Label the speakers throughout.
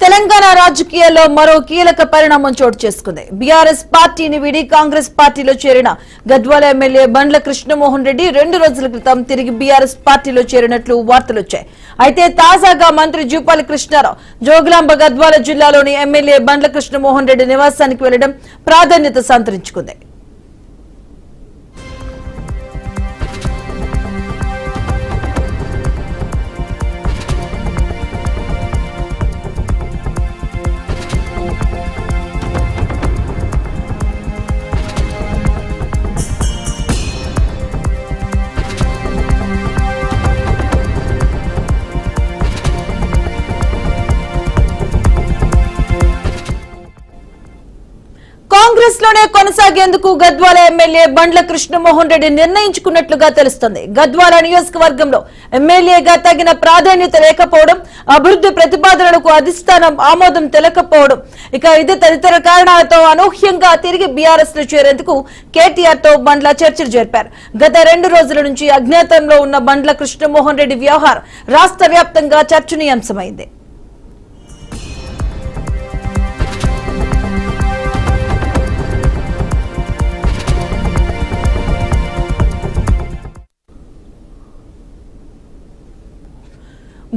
Speaker 1: తెలంగాణ రాజకీయాల్లో మరో కీలక పరిణామం చోటు చేసుకుంది. బీఆర్ఎస్ పార్టీని వీడి కాంగ్రెస్ పార్టీలో చేరిన గద్వాల ఎమ్మెల్యే బండ్ల కృష్ణమోహన్ రెడ్డి 2 రోజుల క్రితం తిరిగి బీఆర్ఎస్ పార్టీలో చేరినట్లు వార్తలొచ్చాయి. అయితే తాజాగా మంత్రి జూపల్లి కృష్ణారావు జోగులాంబ గద్వాల జిల్లాలోని ఎమ్మెల్యే బండ్ల కృష్ణమోహన్ రెడ్డి నివాసానికి వెళ్లడం ప్రాధాన్యత సంతరించుకుంది. కాంగ్రెస్ లోనే కొనసాగేందుకు గద్వాల ఎమ్మెల్యే బండ్ల కృష్ణమోహన్ రెడ్డి నిర్ణయించుకున్నట్లుగా తెలుస్తోంది. గద్వాల నియోజకవర్గంలో ఎమ్మెల్యేగా తగిన ప్రాధాన్యత లేకపోవడం, అభివృద్ధి ప్రతిపాదనలకు అధిష్టానం ఆమోదం తెలకపోవడం, ఇది తదితర కారణాలతో అనూహ్యంగా తిరిగి బీఆర్ఎస్ లో చేరేందుకు కేటీఆర్ తో బండ్ల చర్చలు జరిపారు. గత 2 రోజుల నుంచి అజ్ఞాతంలో ఉన్న బండ్ల కృష్ణమోహన్ రెడ్డి వ్యవహారం రాష్ట్ర వ్యాప్తంగా చర్చనీయాంశమైంది.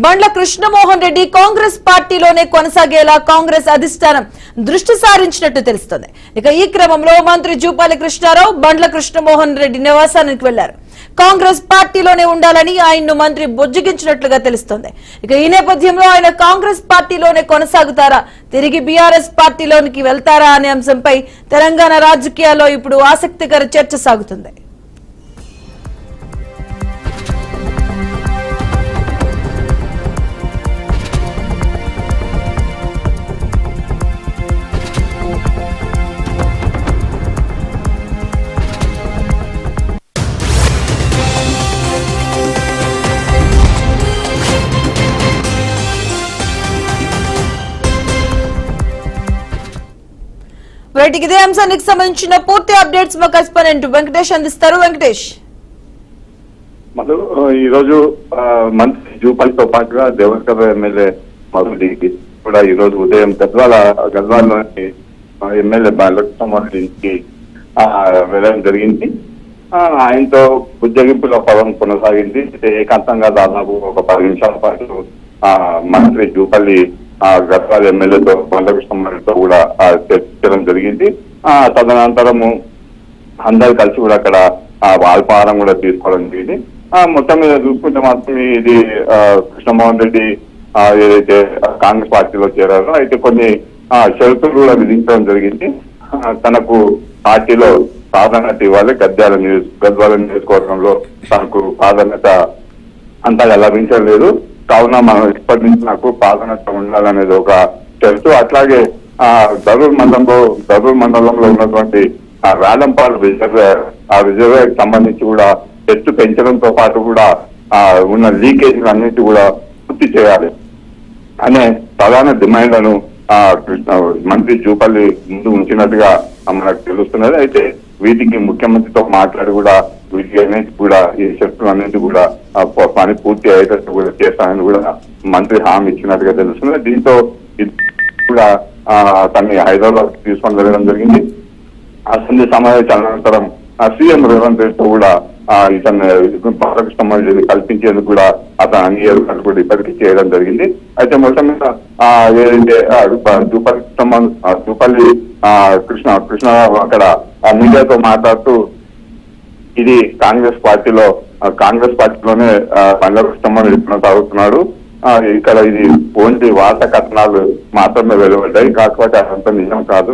Speaker 1: బండ్ల కృష్ణమోహన్ రెడ్డి కాంగ్రెస్ పార్టీలోనే కొనసాగేలా కాంగ్రెస్ అధిష్టానం దృష్టి సారించినట్టు తెలుస్తోంది. ఈ క్రమంలో మంత్రి జూపల్లి కృష్ణారావు బండ్ల కృష్ణమోహన్ రెడ్డి నివాసానికి వెళ్లారు. కాంగ్రెస్ పార్టీలోనే ఉండాలని ఆయన్ను మంత్రి బుజ్జగించినట్లుగా తెలుస్తోంది. ఈ నేపథ్యంలో ఆయన కాంగ్రెస్ పార్టీలోనే కొనసాగుతారా, తిరిగి బీఆర్ఎస్ పార్టీలోనికి వెళ్తారా అనే అంశంపై తెలంగాణ రాజకీయాల్లో ఇప్పుడు ఆసక్తికర చర్చ సాగుతుంది. ఇదే అంశానికి సంబంధించిన పూర్తి అప్డేట్స్ మా కరెస్పాండెంట్ వెంకటేష్ అందిస్తారు. వెంకటేష్,
Speaker 2: ఈ రోజు మంత్రి జూపల్లితో పాటుగా దేవరకద్ర ఎమ్మెల్యే మధుడికి కూడా ఈ రోజు ఉదయం గద్వాలలోని ఎమ్మెల్యే బాలకృష్ణమోహన్కి వెళ్ళడం జరిగింది. ఆయనతో బుజ్జగింపుల పదం కొనసాగింది. ఏకాంతంగా దాదాపు ఒక 10 నిమిషాల పాటు మంత్రి జూపల్లి గద్వాల ఎమ్మెల్యేతో బండ్లకృష్ణమోహన్తో కూడా చర్చించడం జరిగింది. తదనంతరము అందరు కలిసి కూడా అక్కడ అల్పాహారం కూడా తీసుకోవడం జరిగింది. మొత్తం మీద చూసుకుంటే మాత్రం ఇది కృష్ణమోహన్ రెడ్డి ఏదైతే కాంగ్రెస్ పార్టీలో చేరారో అయితే కొన్ని షరతులు కూడా విధించడం జరిగింది. తనకు పార్టీలో ప్రాధాన్యత ఇవ్వాలి, గద్వాల నియోజకవర్గంలో తనకు ప్రాధాన్యత అంతగా లభించలేదు, కావున మనం ఇప్పటి నుంచి నాకు ప్రాధాన్యత ఉండాలనేది ఒక షరతు. అట్లాగే దరూర్ మండలంలో ఉన్నటువంటి వేలంపాడు రిజర్వేర్ సంబంధించి కూడా ఎత్తు పెంచడంతో పాటు కూడా ఉన్న లీకేజీలు అన్నిటి కూడా పూర్తి చేయాలి అనే ప్రధాన డిమాండ్లను మంత్రి జూపల్లి ముందు ఉంచినట్టుగా మనకు తెలుస్తున్నది. అయితే వీటికి ముఖ్యమంత్రితో మాట్లాడి కూడా వీటికి అన్నిటి కూడా ఈ షరతులు అన్నిటి కూడా పని పూర్తి అయ్యేటట్టు కూడా చేస్తానని కూడా మంత్రి హామీ ఇచ్చినట్టుగా తెలుస్తున్నది. దీంతో కూడా తనని హైదరాబాద్ తీసుకొని వెళ్ళడం జరిగింది. అసెంబ్లీ సమావేశాల అనంతరం సీఎం రేవంత్ రెడ్డితో కూడా ఇతను బాలకృష్ణమోహన్ కల్పించేందుకు కూడా అతను అన్ని ఏర్పాట్లు కూడా ఇప్పటికీ చేయడం జరిగింది. అయితే మొత్తం మీద ఏదైతే జూపల్లి కృష్ణరావు అక్కడ మీడియాతో మాట్లాడుతూ ఇది కాంగ్రెస్ పార్టీలోనే బండ్ల కృష్ణమోహన్ రెడ్డి కొనసాగుతున్నాడు, ఇక్కడ ఇది ఓన్లీ వార్తా కథనాలు మాత్రమే వెలువడ్డాయి, కాకపోతే అదంతా నిజం కాదు,